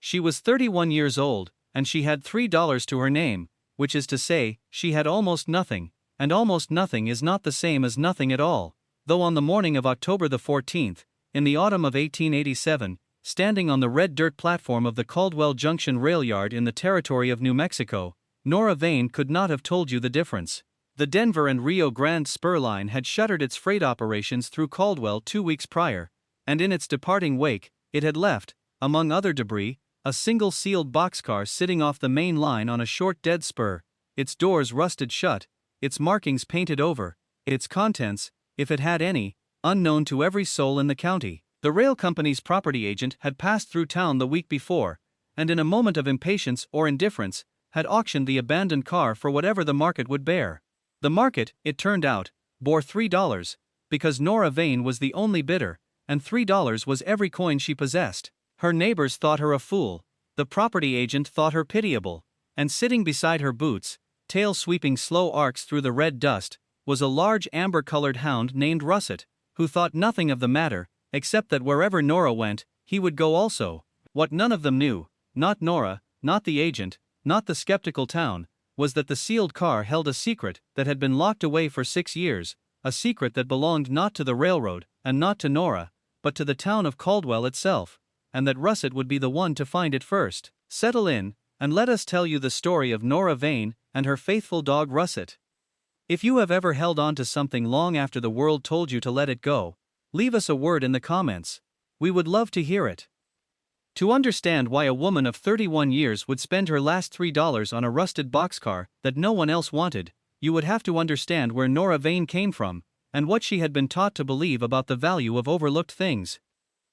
She was 31 years old, and she had $3 to her name, which is to say, she had almost nothing, and almost nothing is not the same as nothing at all, though on the morning of October the 14th, in the autumn of 1887, standing on the red dirt platform of the Caldwell Junction rail yard in the territory of New Mexico, Nora Vane could not have told you the difference. The Denver and Rio Grande Spur Line had shuttered its freight operations through Caldwell 2 weeks prior, and in its departing wake, it had left, among other debris, a single sealed boxcar sitting off the main line on a short dead spur, its doors rusted shut, its markings painted over, its contents, if it had any, unknown to every soul in the county. The rail company's property agent had passed through town the week before, and in a moment of impatience or indifference, had auctioned the abandoned car for whatever the market would bear. The market, it turned out, bore $3, because Nora Vane was the only bidder, and $3 was every coin she possessed. Her neighbors thought her a fool, the property agent thought her pitiable, and sitting beside her boots, tail sweeping slow arcs through the red dust, was a large amber-colored hound named Russet, who thought nothing of the matter, except that wherever Nora went, he would go also. What none of them knew, not Nora, not the agent, not the skeptical town, was that the sealed car held a secret that had been locked away for 6 years, a secret that belonged not to the railroad, and not to Nora, but to the town of Caldwell itself, and that Russet would be the one to find it first. Settle in, and let us tell you the story of Nora Vane and her faithful dog Russet. If you have ever held on to something long after the world told you to let it go, leave us a word in the comments. We would love to hear it. To understand why a woman of 31 years would spend her last $3 on a rusted boxcar that no one else wanted, you would have to understand where Nora Vane came from, and what she had been taught to believe about the value of overlooked things.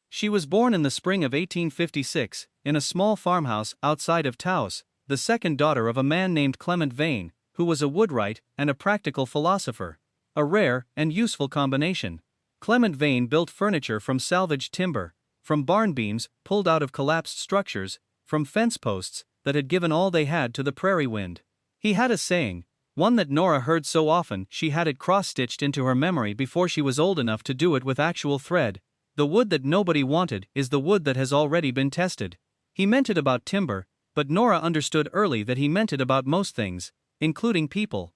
She was born in the spring of 1856, in a small farmhouse outside of Taos, the second daughter of a man named Clement Vane, who was a woodwright and a practical philosopher. A rare and useful combination. Clement Vane built furniture from salvaged timber, from barn beams pulled out of collapsed structures, from fence posts that had given all they had to the prairie wind. He had a saying, one that Nora heard so often she had it cross-stitched into her memory before she was old enough to do it with actual thread: the wood that nobody wanted is the wood that has already been tested. He meant it about timber, but Nora understood early that he meant it about most things, including people.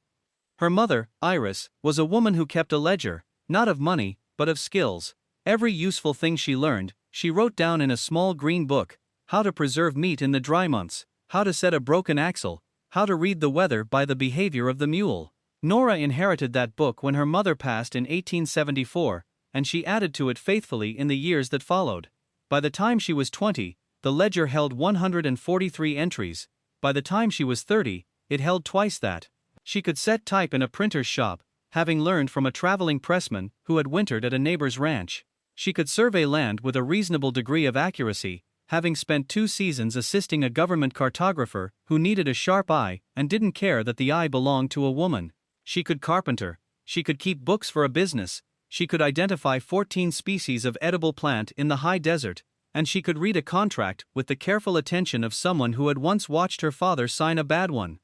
Her mother, Iris, was a woman who kept a ledger, not of money, but of skills. Every useful thing she learned, she wrote down in a small green book: how to preserve meat in the dry months, how to set a broken axle, how to read the weather by the behavior of the mule. Nora inherited that book when her mother passed in 1874, and she added to it faithfully in the years that followed. By the time she was 20, the ledger held 143 entries. By the time she was 30, it held twice that. She could set type in a printer's shop, having learned from a traveling pressman who had wintered at a neighbor's ranch. She could survey land with a reasonable degree of accuracy, having spent 2 seasons assisting a government cartographer who needed a sharp eye and didn't care that the eye belonged to a woman. She could carpenter, she could keep books for a business, she could identify 14 species of edible plant in the high desert, and she could read a contract with the careful attention of someone who had once watched her father sign a bad one.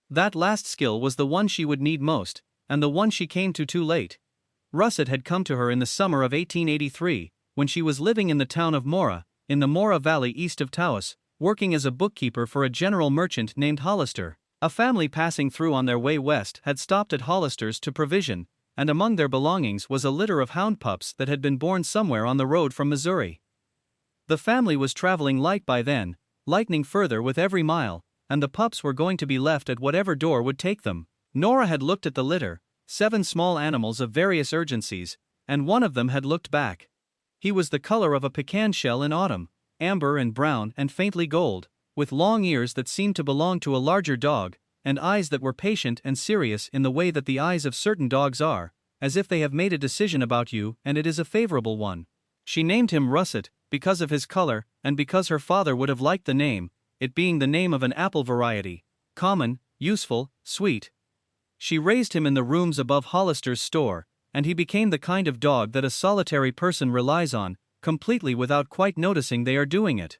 That last skill was the one she would need most, and the one she came to too late. Russet had come to her in the summer of 1883, when she was living in the town of Mora, in the Mora Valley east of Taos, working as a bookkeeper for a general merchant named Hollister. A family passing through on their way west had stopped at Hollister's to provision, and among their belongings was a litter of hound pups that had been born somewhere on the road from Missouri. The family was traveling light by then, lightening further with every mile, and the pups were going to be left at whatever door would take them. Nora had looked at the litter, 7 small animals of various urgencies, and one of them had looked back. He was the color of a pecan shell in autumn, amber and brown and faintly gold, with long ears that seemed to belong to a larger dog, and eyes that were patient and serious in the way that the eyes of certain dogs are, as if they have made a decision about you and it is a favorable one. She named him Russet, because of his color, and because her father would have liked the name, it being the name of an apple variety, common, useful, sweet. She raised him in the rooms above Hollister's store, and he became the kind of dog that a solitary person relies on, completely without quite noticing they are doing it.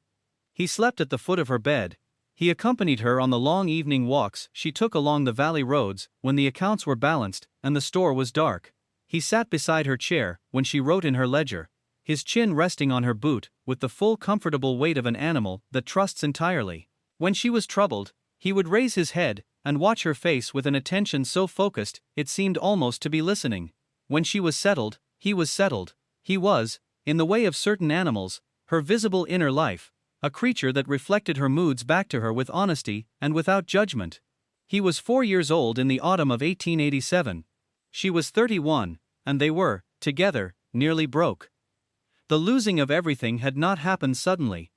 He slept at the foot of her bed. He accompanied her on the long evening walks she took along the valley roads when the accounts were balanced and the store was dark. He sat beside her chair when she wrote in her ledger. his chin resting on her boot, with the full comfortable weight of an animal that trusts entirely. When she was troubled, he would raise his head and watch her face with an attention so focused it seemed almost to be listening. When she was settled, he was settled. He was, in the way of certain animals, her visible inner life, a creature that reflected her moods back to her with honesty and without judgment. He was 4 years old in the autumn of 1887. She was 31, and they were, together, nearly broke. The losing of everything had not happened suddenly.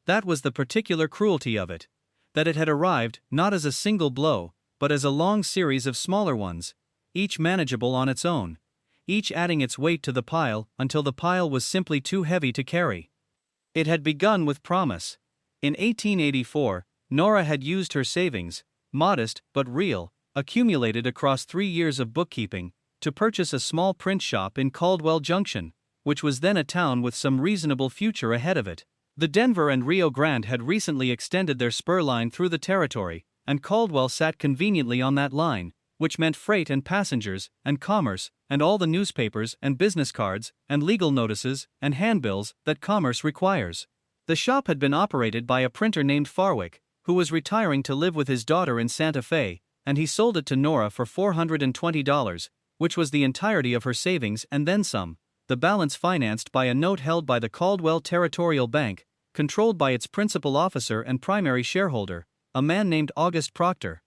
That was the particular cruelty of it. That it had arrived, not as a single blow, but as a long series of smaller ones, each manageable on its own, each adding its weight to the pile until the pile was simply too heavy to carry. It had begun with promise. In 1884, Nora had used her savings, modest but real, accumulated across 3 years of bookkeeping, to purchase a small print shop in Caldwell Junction, which was then a town with some reasonable future ahead of it. The Denver and Rio Grande had recently extended their spur line through the territory, and Caldwell sat conveniently on that line, which meant freight and passengers, and commerce, and all the newspapers and business cards, and legal notices, and handbills that commerce requires. The shop had been operated by a printer named Farwick, who was retiring to live with his daughter in Santa Fe, and he sold it to Nora for $420, which was the entirety of her savings and then some, the balance financed by a note held by the Caldwell Territorial Bank, controlled by its principal officer and primary shareholder, a man named August Proctor.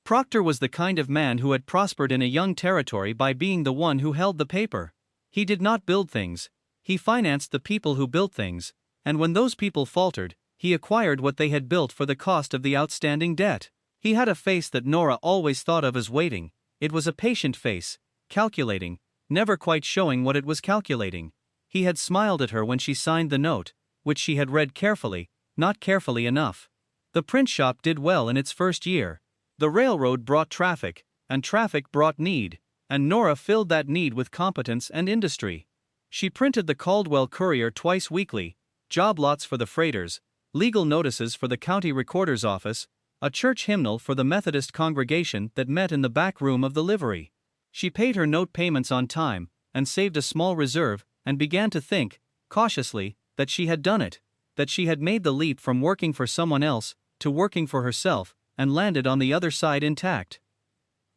Proctor was the kind of man who had prospered in a young territory by being the one who held the paper. He did not build things, he financed the people who built things, and when those people faltered, he acquired what they had built for the cost of the outstanding debt. He had a face that Nora always thought of as waiting. It was a patient face, calculating, never quite showing what it was calculating. He had smiled at her when she signed the note, which she had read carefully, not carefully enough. The print shop did well in its first year. The railroad brought traffic, and traffic brought need, and Nora filled that need with competence and industry. She printed the Caldwell Courier twice weekly, job lots for the freighters, legal notices for the county recorder's office, a church hymnal for the Methodist congregation that met in the back room of the livery. She paid her note payments on time, and saved a small reserve, and began to think, cautiously, that she had done it, that she had made the leap from working for someone else to working for herself, and landed on the other side intact.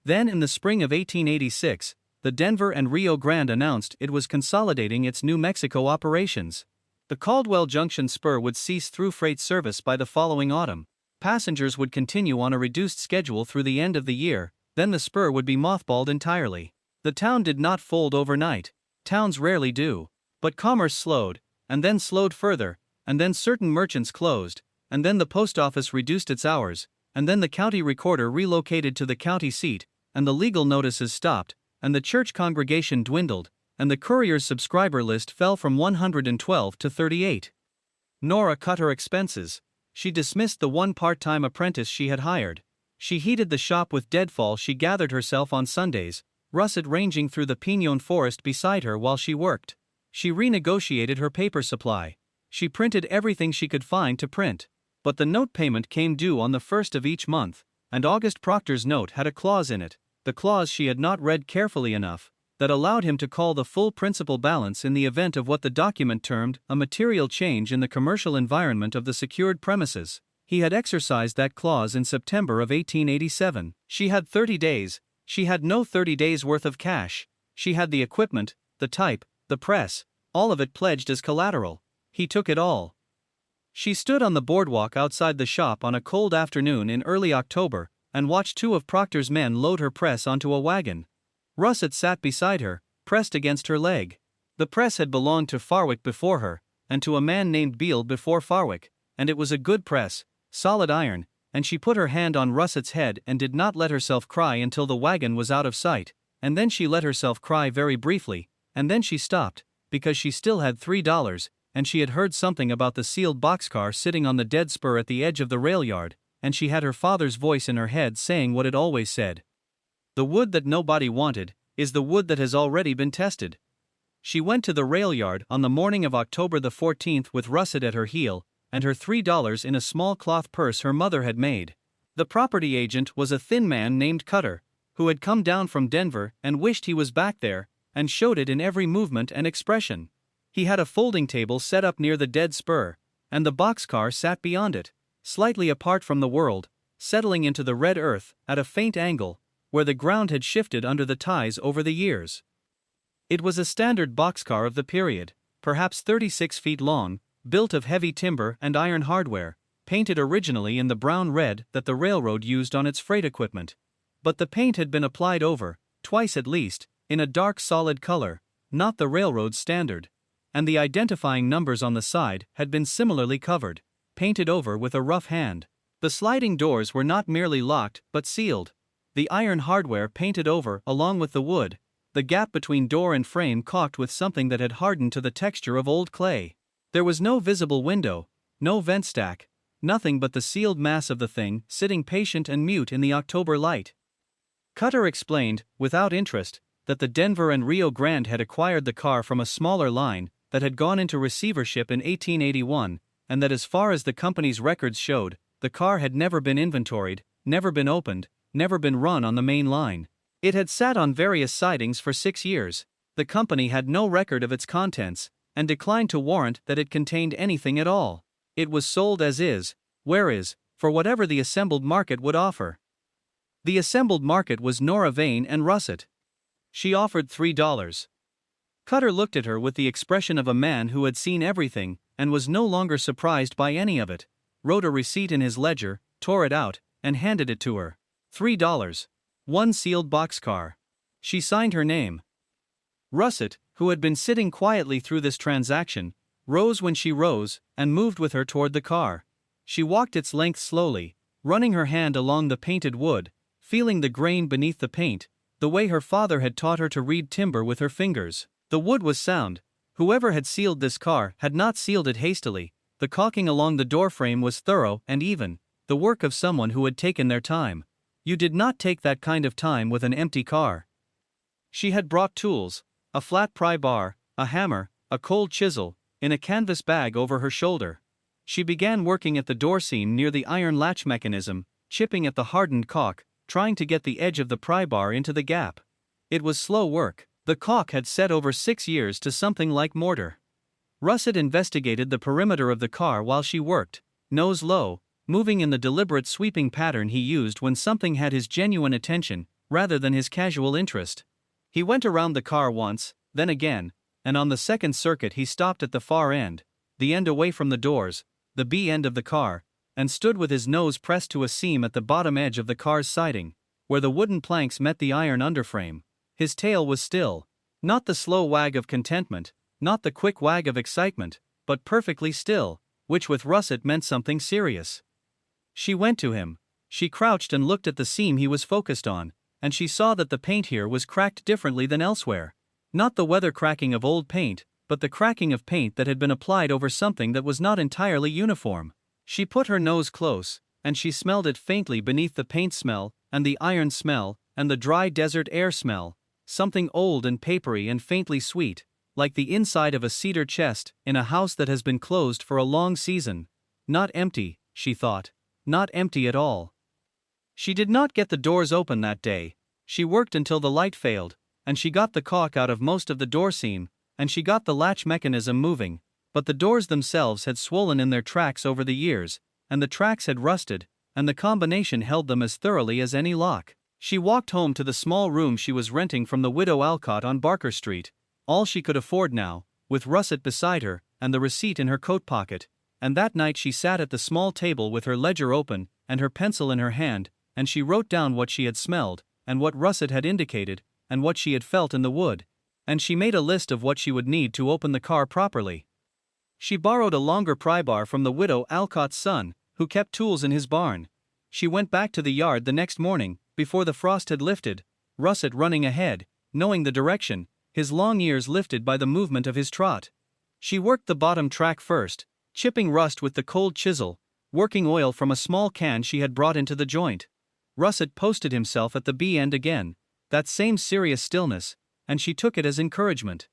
Then in the spring of 1886, the Denver and Rio Grande announced it was consolidating its New Mexico operations. The Caldwell Junction spur would cease through freight service by the following autumn. Passengers would continue on a reduced schedule through the end of the year, then the spur would be mothballed entirely. The town did not fold overnight. Towns rarely do. But commerce slowed, and then slowed further, and then certain merchants closed, and then the post office reduced its hours, and then the county recorder relocated to the county seat, and the legal notices stopped, and the church congregation dwindled, and the courier's subscriber list fell from 112 to 38. Nora cut her expenses. She dismissed the one part-time apprentice she had hired. She heated the shop with deadfall. She gathered herself on Sundays, russet ranging through the pinon forest beside her while she worked. She renegotiated her paper supply. She printed everything she could find to print. But the note payment came due on the 1st of each month, and August Proctor's note had a clause in it, the clause she had not read carefully enough, that allowed him to call the full principal balance in the event of what the document termed a material change in the commercial environment of the secured premises. He had exercised that clause in September of 1887. She had 30 days. She had no 30 days' worth of cash. She had the equipment, the type, the press, all of it pledged as collateral. He took it all. She stood on the boardwalk outside the shop on a cold afternoon in early October, and watched 2 of Proctor's men load her press onto a wagon. Russet sat beside her, pressed against her leg. The press had belonged to Farwick before her, and to a man named Beale before Farwick, and it was a good press, solid iron, and she put her hand on Russet's head and did not let herself cry until the wagon was out of sight, and then she let herself cry very briefly, and then she stopped, because she still had $3, and she had heard something about the sealed boxcar sitting on the dead spur at the edge of the rail yard, and she had her father's voice in her head saying what it always said. The wood that nobody wanted is the wood that has already been tested. She went to the rail yard on the morning of October the 14th with Russet at her heel, and her $3 in a small cloth purse her mother had made. The property agent was a thin man named Cutter, who had come down from Denver and wished he was back there, and showed it in every movement and expression. He had a folding table set up near the dead spur, and the boxcar sat beyond it, slightly apart from the world, settling into the red earth at a faint angle, where the ground had shifted under the ties over the years. It was a standard boxcar of the period, perhaps 36 feet long, built of heavy timber and iron hardware, painted originally in the brown red that the railroad used on its freight equipment. But the paint had been applied over, twice at least, in a dark solid color, not the railroad's standard, and the identifying numbers on the side had been similarly covered, painted over with a rough hand. The sliding doors were not merely locked but sealed, the iron hardware painted over along with the wood, the gap between door and frame caulked with something that had hardened to the texture of old clay. There was no visible window, no vent stack, nothing but the sealed mass of the thing sitting patient and mute in the October light. Cutter explained, without interest, that the Denver and Rio Grande had acquired the car from a smaller line that had gone into receivership in 1881, and that as far as the company's records showed, the car had never been inventoried, never been opened, never been run on the main line. It had sat on various sidings for 6 years. The company had no record of its contents, and declined to warrant that it contained anything at all. It was sold as is, where is, for whatever the assembled market would offer. The assembled market was Nora Vane and Russet. She offered $3. Cutter looked at her with the expression of a man who had seen everything and was no longer surprised by any of it, wrote a receipt in his ledger, tore it out, and handed it to her. $3. One sealed boxcar. She signed her name. Russet, who had been sitting quietly through this transaction, rose when she rose and moved with her toward the car. She walked its length slowly, running her hand along the painted wood, feeling the grain beneath the paint, the way her father had taught her to read timber with her fingers. The wood was sound. Whoever had sealed this car had not sealed it hastily. The caulking along the doorframe was thorough and even, the work of someone who had taken their time. You did not take that kind of time with an empty car. She had brought tools, a flat pry bar, a hammer, a cold chisel, in a canvas bag over her shoulder. She began working at the door seam near the iron latch mechanism, chipping at the hardened caulk, trying to get the edge of the pry bar into the gap. It was slow work. The caulk had set over 6 years to something like mortar. Russet investigated the perimeter of the car while she worked, nose low, moving in the deliberate sweeping pattern he used when something had his genuine attention, rather than his casual interest. He went around the car once, then again, and on the second circuit he stopped at the far end, the end away from the doors, the B end of the car, and stood with his nose pressed to a seam at the bottom edge of the car's siding, where the wooden planks met the iron underframe. His tail was still. Not the slow wag of contentment, not the quick wag of excitement, but perfectly still, which with Russet meant something serious. She went to him. She crouched and looked at the seam he was focused on, and she saw that the paint here was cracked differently than elsewhere. Not the weather cracking of old paint, but the cracking of paint that had been applied over something that was not entirely uniform. She put her nose close, and she smelled it faintly beneath the paint smell, and the iron smell, and the dry desert air smell. Something old and papery and faintly sweet, like the inside of a cedar chest in a house that has been closed for a long season. Not empty, she thought. Not empty at all. She did not get the doors open that day. She worked until the light failed, and she got the caulk out of most of the door seam, and she got the latch mechanism moving, but the doors themselves had swollen in their tracks over the years, and the tracks had rusted, and the combination held them as thoroughly as any lock. She walked home to the small room she was renting from the widow Alcott on Barker Street, all she could afford now, with Russet beside her, and the receipt in her coat pocket, and that night she sat at the small table with her ledger open, and her pencil in her hand, and she wrote down what she had smelled, and what Russet had indicated, and what she had felt in the wood, and she made a list of what she would need to open the car properly. She borrowed a longer pry bar from the widow Alcott's son, who kept tools in his barn. She went back to the yard the next morning, before the frost had lifted, Russet running ahead, knowing the direction, his long ears lifted by the movement of his trot. She worked the bottom track first, chipping rust with the cold chisel, working oil from a small can she had brought into the joint. Russet posted himself at the B end again, that same serious stillness, and she took it as encouragement.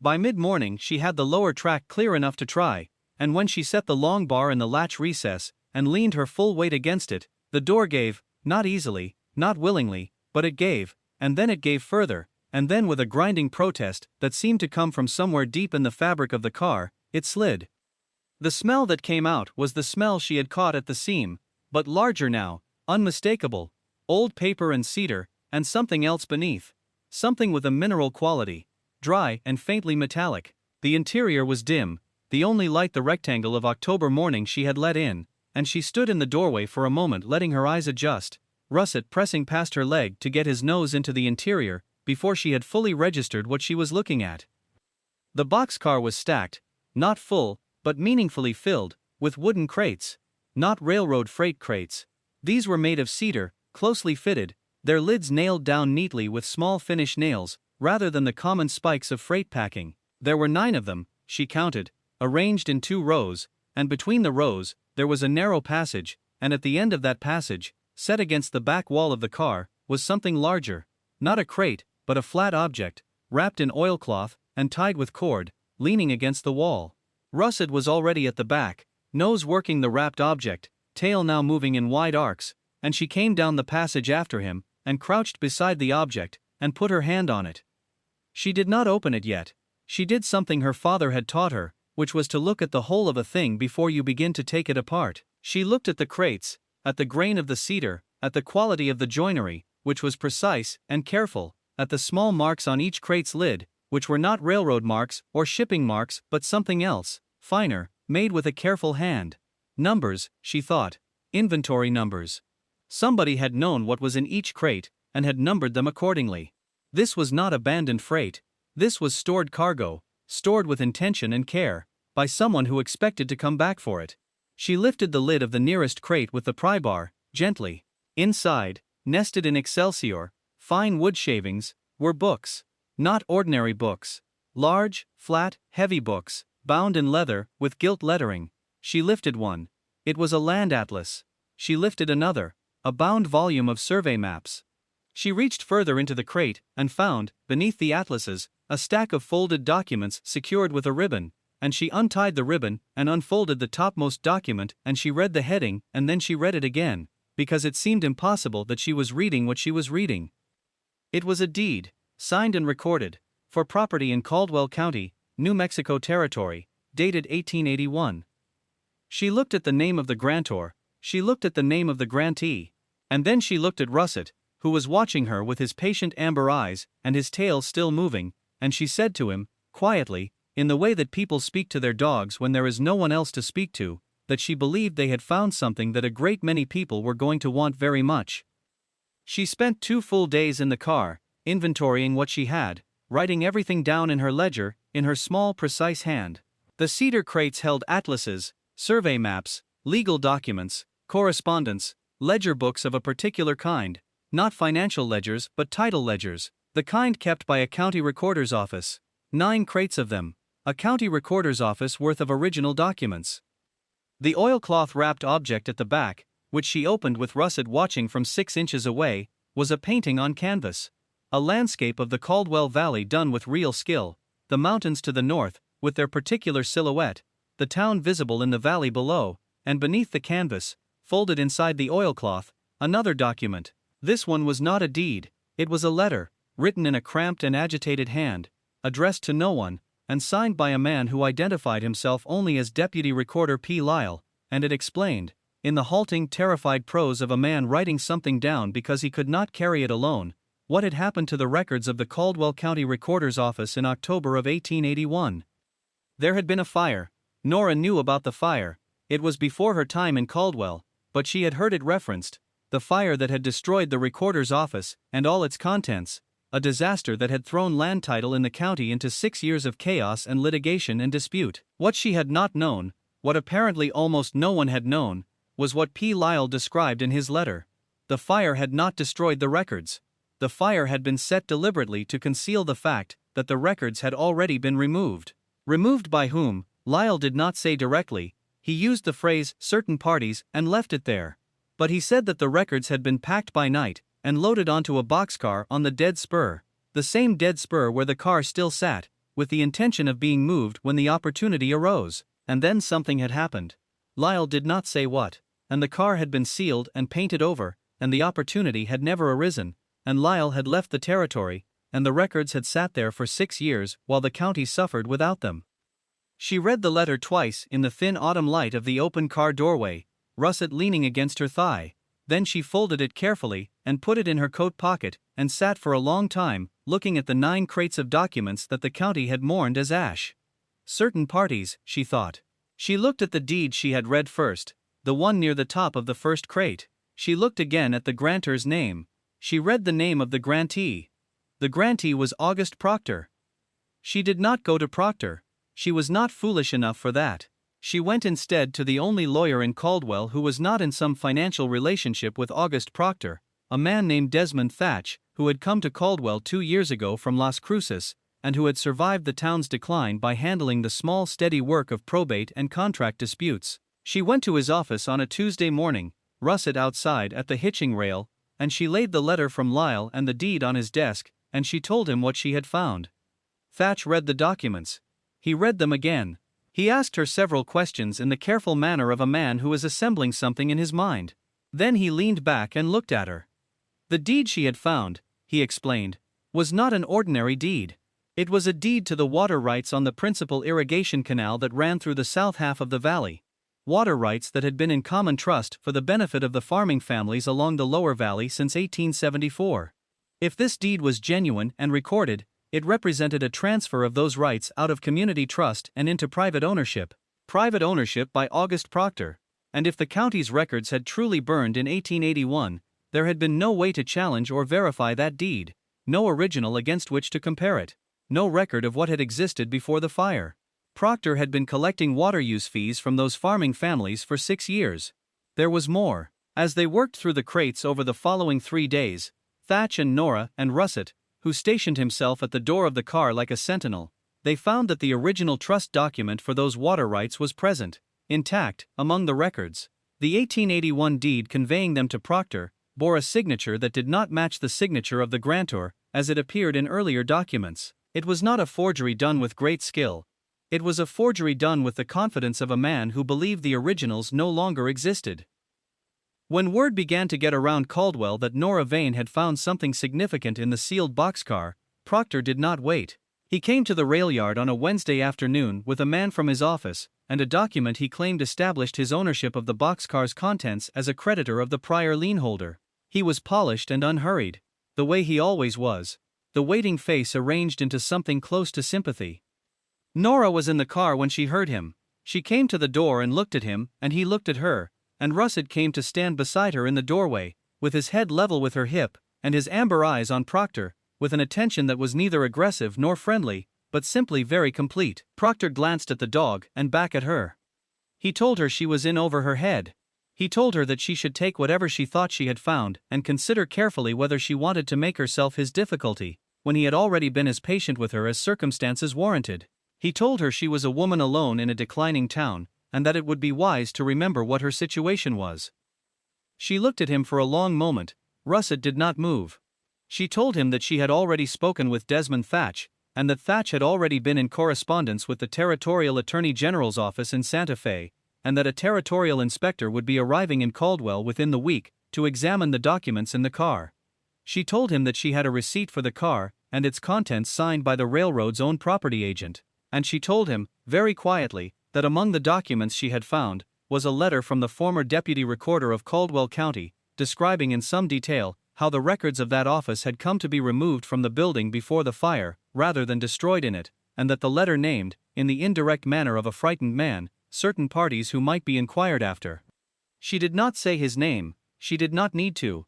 By mid-morning she had the lower track clear enough to try, and when she set the long bar in the latch recess, and leaned her full weight against it, the door gave, not easily, not willingly, but it gave, and then it gave further, and then with a grinding protest that seemed to come from somewhere deep in the fabric of the car, it slid. The smell that came out was the smell she had caught at the seam, but larger now, unmistakable, old paper and cedar, and something else beneath. Something with a mineral quality, dry and faintly metallic. The interior was dim, the only light the rectangle of October morning she had let in, and she stood in the doorway for a moment letting her eyes adjust, Russet pressing past her leg to get his nose into the interior before she had fully registered what she was looking at. The boxcar was stacked, not full, but meaningfully filled, with wooden crates. Not railroad freight crates. These were made of cedar, closely fitted, their lids nailed down neatly with small finish nails, rather than the common spikes of freight packing. There were 9 of them, she counted, arranged in 2 rows, and between the rows, there was a narrow passage, and at the end of that passage, set against the back wall of the car, was something larger. Not a crate, but a flat object, wrapped in oilcloth, and tied with cord, leaning against the wall. Russet was already at the back, nose working the wrapped object, tail now moving in wide arcs, and she came down the passage after him, and crouched beside the object, and put her hand on it. She did not open it yet. She did something her father had taught her, which was to look at the whole of a thing before you begin to take it apart. She looked at the crates, at the grain of the cedar, at the quality of the joinery, which was precise and careful, at the small marks on each crate's lid, which were not railroad marks or shipping marks but something else, finer, made with a careful hand. Numbers, she thought. Inventory numbers. Somebody had known what was in each crate, and had numbered them accordingly. This was not abandoned freight. This was stored cargo, stored with intention and care, by someone who expected to come back for it. She lifted the lid of the nearest crate with the pry bar, gently. Inside, nested in excelsior, fine wood shavings, were books. Not ordinary books. Large, flat, heavy books, bound in leather, with gilt lettering. She lifted one. It was a land atlas. She lifted another, a bound volume of survey maps. She reached further into the crate, and found, beneath the atlases, a stack of folded documents secured with a ribbon, and she untied the ribbon and unfolded the topmost document, and she read the heading, and then she read it again, because it seemed impossible that she was reading what she was reading. It was a deed, signed and recorded, for property in Caldwell County, New Mexico Territory, dated 1881. She looked at the name of the grantor, she looked at the name of the grantee, and then she looked at Russet, who was watching her with his patient amber eyes and his tail still moving, and she said to him, quietly, in the way that people speak to their dogs when there is no one else to speak to, that she believed they had found something that a great many people were going to want very much. She spent 2 full days in the car, inventorying what she had, writing everything down in her ledger, in her small precise hand. The cedar crates held atlases, survey maps, legal documents, correspondence, ledger books of a particular kind, not financial ledgers but title ledgers, the kind kept by a county recorder's office. 9 crates of them, a county recorder's office worth of original documents. The oilcloth wrapped object at the back, which she opened with Russet watching from 6 inches away, was a painting on canvas. A landscape of the Caldwell Valley done with real skill, the mountains to the north, with their particular silhouette, the town visible in the valley below, and beneath the canvas, folded inside the oilcloth, another document. This one was not a deed, it was a letter, written in a cramped and agitated hand, addressed to no one, and signed by a man who identified himself only as Deputy Recorder P. Lyle, and it explained, in the halting, terrified prose of a man writing something down because he could not carry it alone, what had happened to the records of the Caldwell County Recorder's Office in October of 1881. There had been a fire. Nora knew about the fire. It was before her time in Caldwell, but she had heard it referenced. The fire that had destroyed the recorder's office and all its contents, a disaster that had thrown land title in the county into 6 years of chaos and litigation and dispute. What she had not known, what apparently almost no one had known, was what P. Lyle described in his letter. The fire had not destroyed the records. The fire had been set deliberately to conceal the fact that the records had already been removed. Removed by whom, Lyle did not say directly. He used the phrase certain parties and left it there. But he said that the records had been packed by night and loaded onto a boxcar on the dead spur, the same dead spur where the car still sat, with the intention of being moved when the opportunity arose. And then something had happened. Lyle did not say what, and the car had been sealed and painted over, and the opportunity had never arisen, and Lyle had left the territory, and the records had sat there for 6 years while the county suffered without them. She read the letter twice in the thin autumn light of the open car doorway, Russet leaning against her thigh. Then she folded it carefully and put it in her coat pocket and sat for a long time, looking at the 9 crates of documents that the county had mourned as ash. Certain parties, she thought. She looked at the deed she had read first, the one near the top of the first crate. She looked again at the grantor's name. She read the name of the grantee. The grantee was August Proctor. She did not go to Proctor. She was not foolish enough for that. She went instead to the only lawyer in Caldwell who was not in some financial relationship with August Proctor, a man named Desmond Thatch, who had come to Caldwell 2 years ago from Las Cruces, and who had survived the town's decline by handling the small steady work of probate and contract disputes. She went to his office on a Tuesday morning, Russet outside at the hitching rail, and she laid the letter from Lyle and the deed on his desk, and she told him what she had found. Thatch read the documents. He read them again. He asked her several questions in the careful manner of a man who is assembling something in his mind. Then he leaned back and looked at her. The deed she had found, he explained, was not an ordinary deed. It was a deed to the water rights on the principal irrigation canal that ran through the south half of the valley. Water rights that had been in common trust for the benefit of the farming families along the lower valley since 1874. If this deed was genuine and recorded, it represented a transfer of those rights out of community trust and into private ownership by August Proctor. And if the county's records had truly burned in 1881, there had been no way to challenge or verify that deed, no original against which to compare it, no record of what had existed before the fire. Proctor had been collecting water use fees from those farming families for 6 years. There was more. As they worked through the crates over the following 3 days, Thatch and Nora and Russet, who stationed himself at the door of the car like a sentinel, they found that the original trust document for those water rights was present, intact, among the records. The 1881 deed conveying them to Proctor bore a signature that did not match the signature of the grantor as it appeared in earlier documents. It was not a forgery done with great skill. It was a forgery done with the confidence of a man who believed the originals no longer existed. When word began to get around Caldwell that Nora Vane had found something significant in the sealed boxcar, Proctor did not wait. He came to the rail yard on a Wednesday afternoon with a man from his office, and a document he claimed established his ownership of the boxcar's contents as a creditor of the prior lien holder. He was polished and unhurried, the way he always was, the waiting face arranged into something close to sympathy. Nora was in the car when she heard him. She came to the door and looked at him, and he looked at her, and Russet came to stand beside her in the doorway, with his head level with her hip, and his amber eyes on Proctor, with an attention that was neither aggressive nor friendly, but simply very complete. Proctor glanced at the dog and back at her. He told her she was in over her head. He told her that she should take whatever she thought she had found and consider carefully whether she wanted to make herself his difficulty, when he had already been as patient with her as circumstances warranted. He told her she was a woman alone in a declining town, and that it would be wise to remember what her situation was. She looked at him for a long moment. Russet did not move. She told him that she had already spoken with Desmond Thatch, and that Thatch had already been in correspondence with the Territorial Attorney General's office in Santa Fe, and that a territorial inspector would be arriving in Caldwell within the week to examine the documents in the car. She told him that she had a receipt for the car and its contents signed by the railroad's own property agent, and she told him, very quietly, that among the documents she had found was a letter from the former deputy recorder of Caldwell County, describing in some detail how the records of that office had come to be removed from the building before the fire, rather than destroyed in it, and that the letter named, in the indirect manner of a frightened man, certain parties who might be inquired after. She did not say his name. She did not need to.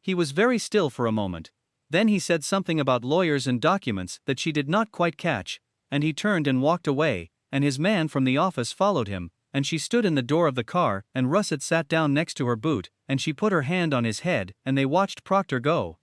He was very still for a moment. Then he said something about lawyers and documents that she did not quite catch, and he turned and walked away, and his man from the office followed him, and she stood in the door of the car, and Russet sat down next to her boot, and she put her hand on his head, and they watched Proctor go.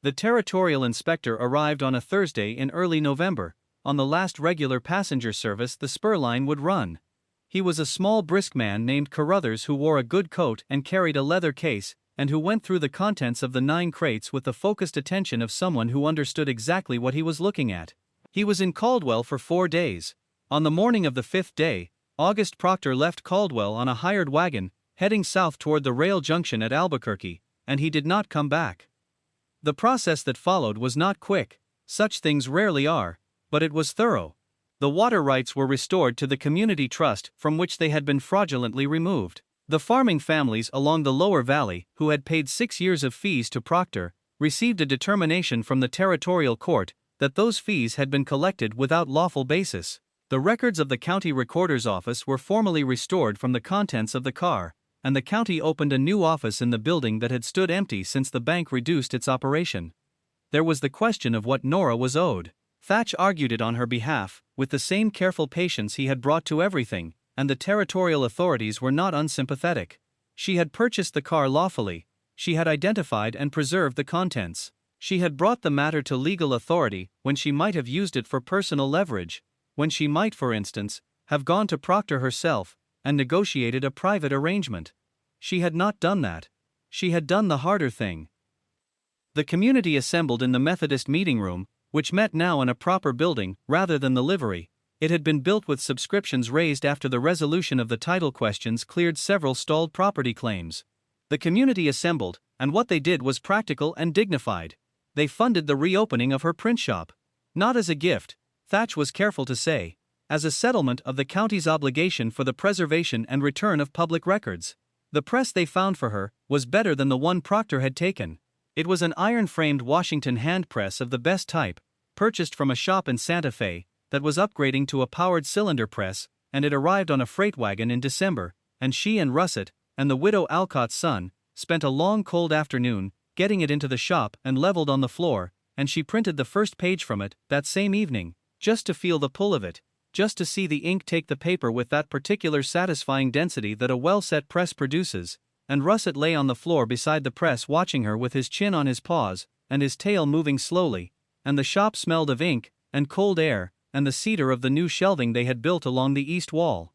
The territorial inspector arrived on a Thursday in early November, on the last regular passenger service the spur line would run. He was a small brisk man named Carruthers who wore a good coat and carried a leather case, and who went through the contents of the 9 crates with the focused attention of someone who understood exactly what he was looking at. He was in Caldwell for 4 days. On the morning of the 5th day, August Proctor left Caldwell on a hired wagon, heading south toward the rail junction at Albuquerque, and he did not come back. The process that followed was not quick. Such things rarely are. But it was thorough. The water rights were restored to the community trust from which they had been fraudulently removed. The farming families along the lower valley, who had paid 6 years of fees to Proctor, received a determination from the territorial court that those fees had been collected without lawful basis. The records of the county recorder's office were formally restored from the contents of the car, and the county opened a new office in the building that had stood empty since the bank reduced its operation. There was the question of what Nora was owed. Thatch argued it on her behalf, with the same careful patience he had brought to everything, and the territorial authorities were not unsympathetic. She had purchased the car lawfully, she had identified and preserved the contents. She had brought the matter to legal authority when she might have used it for personal leverage, when she might, for instance, have gone to Proctor herself and negotiated a private arrangement. She had not done that. She had done the harder thing. The community assembled in the Methodist meeting room, which met now in a proper building rather than the livery. It had been built with subscriptions raised after the resolution of the title questions cleared several stalled property claims. The community assembled, and what they did was practical and dignified. They funded the reopening of her print shop. Not as a gift, Thatch was careful to say, as a settlement of the county's obligation for the preservation and return of public records. The press they found for her was better than the one Proctor had taken. It was an iron-framed Washington hand press of the best type, purchased from a shop in Santa Fe, that was upgrading to a powered cylinder press, and it arrived on a freight wagon in December, and she and Russet, and the widow Alcott's son, spent a long cold afternoon, getting it into the shop and leveled on the floor, and she printed the first page from it that same evening, just to feel the pull of it, just to see the ink take the paper with that particular satisfying density that a well-set press produces, and Russet lay on the floor beside the press watching her with his chin on his paws, and his tail moving slowly, and the shop smelled of ink, and cold air, and the cedar of the new shelving they had built along the east wall.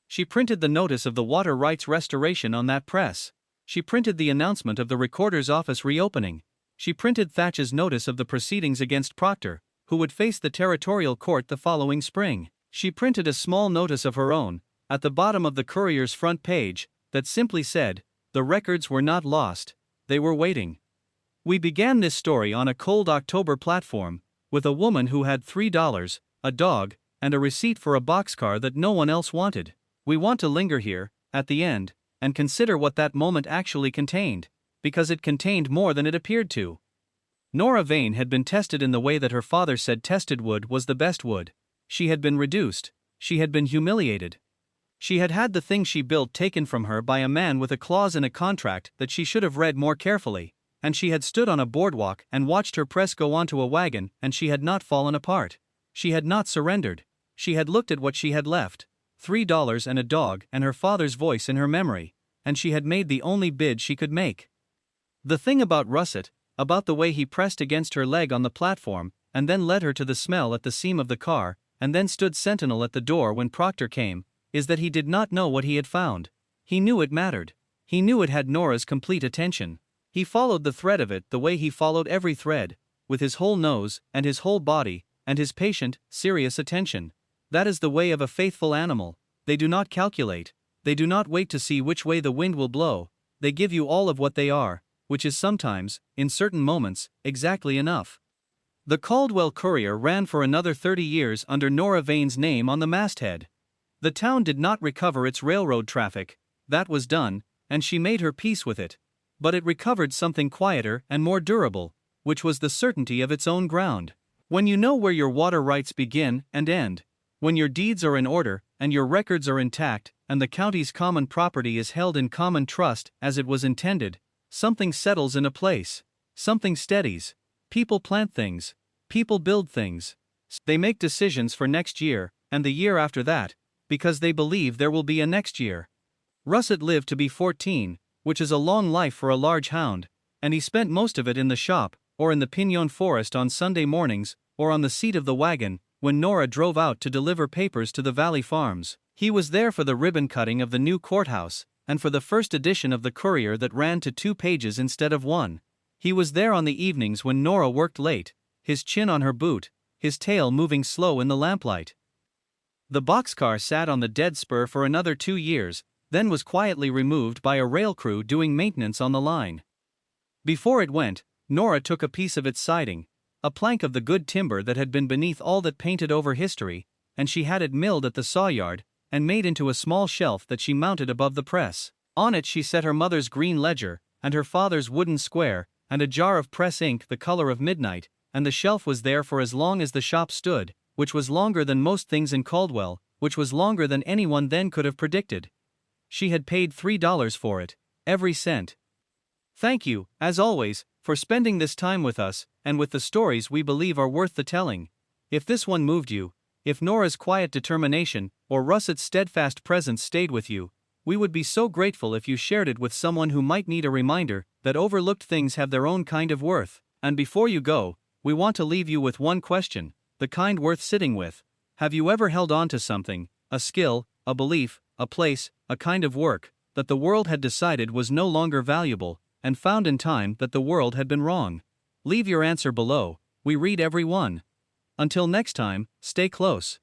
She printed the notice of the water rights restoration on that press. She printed the announcement of the recorder's office reopening. She printed Thatch's notice of the proceedings against Proctor, who would face the territorial court the following spring. She printed a small notice of her own, at the bottom of the Courier's front page, that simply said, "The records were not lost, they were waiting." We began this story on a cold October platform, with a woman who had $3, a dog, and a receipt for a boxcar that no one else wanted. We want to linger here, at the end, and consider what that moment actually contained, because it contained more than it appeared to. Nora Vane had been tested in the way that her father said tested wood was the best wood. She had been reduced, she had been humiliated. She had had the thing she built taken from her by a man with a clause in a contract that she should have read more carefully, and she had stood on a boardwalk and watched her press go onto a wagon, and she had not fallen apart. She had not surrendered. She had looked at what she had left, $3 and a dog and her father's voice in her memory, and she had made the only bid she could make. The thing about Russet, about the way he pressed against her leg on the platform, and then led her to the smell at the seam of the car, and then stood sentinel at the door when Proctor came, is that he did not know what he had found. He knew it mattered. He knew it had Nora's complete attention. He followed the thread of it the way he followed every thread, with his whole nose, and his whole body, and his patient, serious attention. That is the way of a faithful animal. They do not calculate. They do not wait to see which way the wind will blow. They give you all of what they are, which is sometimes, in certain moments, exactly enough. The Caldwell Courier ran for another 30 years under Nora Vane's name on the masthead. The town did not recover its railroad traffic, that was done, and she made her peace with it. But it recovered something quieter and more durable, which was the certainty of its own ground. When you know where your water rights begin and end, when your deeds are in order, and your records are intact, and the county's common property is held in common trust as it was intended, something settles in a place. Something steadies. People plant things. People build things. They make decisions for next year, and the year after that, because they believe there will be a next year. Russet lived to be 14, which is a long life for a large hound, and he spent most of it in the shop, or in the pinon forest on Sunday mornings, or on the seat of the wagon, when Nora drove out to deliver papers to the Valley Farms. He was there for the ribbon cutting of the new courthouse, and for the first edition of the Courier that ran to 2 pages instead of 1. He was there on the evenings when Nora worked late, his chin on her boot, his tail moving slow in the lamplight. The boxcar sat on the dead spur for another 2 years, then was quietly removed by a rail crew doing maintenance on the line. Before it went, Nora took a piece of its siding, a plank of the good timber that had been beneath all that painted over history, and she had it milled at the sawyard, and made into a small shelf that she mounted above the press. On it she set her mother's green ledger, and her father's wooden square, and a jar of press ink the color of midnight, and the shelf was there for as long as the shop stood, which was longer than most things in Caldwell, which was longer than anyone then could have predicted. She had paid $3 for it, every cent. Thank you, as always, for spending this time with us, and with the stories we believe are worth the telling. If this one moved you, if Nora's quiet determination, or Russet's steadfast presence stayed with you, we would be so grateful if you shared it with someone who might need a reminder that overlooked things have their own kind of worth. And before you go, we want to leave you with one question, the kind worth sitting with. Have you ever held on to something, a skill, a belief, a place, a kind of work, that the world had decided was no longer valuable, and found in time that the world had been wrong? Leave your answer below, we read every one. Until next time, stay close.